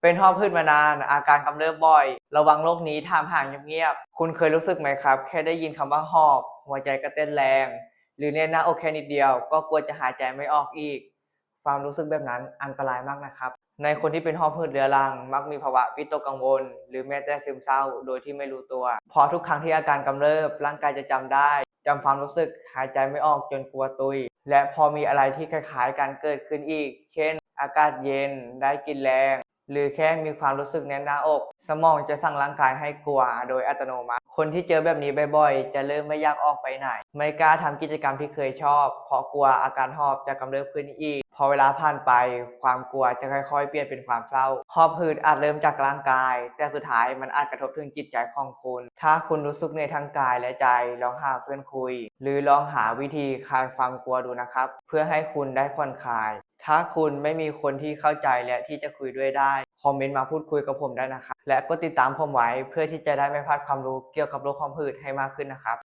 เป็นหอบหืดมานานอาการกำเริบบ่อยระวังโรคนี้ถามหาเงียบๆคุณเคยรู้สึกไหมครับแค่ได้ยินคำว่าหอบหัวใจก็เต้นแรงหรือแน่นหน้าอกแค่นิดเดียวก็กลัวจะหายใจไม่ออกอีกความรู้สึกแบบนั้นอันตรายมากนะครับในคนที่เป็นหอบหืดเรื้อรังมักมีภาวะวิตกกังวลหรือแม้แต่ซึมเศร้าโดยที่ไม่รู้ตัวพอทุกครั้งที่อาการกำเริบร่างกายจะจำได้จำความรู้สึกหายใจไม่ออกจนกลัวตุยและพอมีอะไรที่คล้ายๆกันเกิดขึ้นอีกเช่นอากาศเย็นได้กลิ่นแรง หรือแค่มีความรู้สึกแน่นหน้าอกสมองจะสั่งร่างกายให้กลัวโดยอัตโนมัติคนที่เจอแบบนี้บ่อยๆจะเริ่มไม่อยากออกไปไหนไม่กล้าทำกิจกรรมที่เคยชอบเพราะกลัวอาการหอบจะกำเริบขึ้นอีกพอเวลาผ่านไปความกลัวจะค่อยๆเปลี่ยนเป็นความเศร้าหอบหืดอาจเริ่มจากร่างกายแต่สุดท้ายมันอาจกระทบถึงจิตใจของคุณถ้าคุณรู้สึกเหนื่อยทั้งกายและใจลองหาเพื่อนคุยหรือลองหาวิธีคลายความกลัวดูนะครับเพื่อให้คุณได้ผ่อนคลาย ถ้าคุณไม่มีคนที่เข้าใจและที่จะคุยด้วยได้คอมเมนต์มาพูดคุยกับผมได้นะครับและก็ติดตามผมไว้เพื่อที่จะได้ไม่พลาดความรู้เกี่ยวกับโรคหอบหืดให้มากขึ้นนะครับ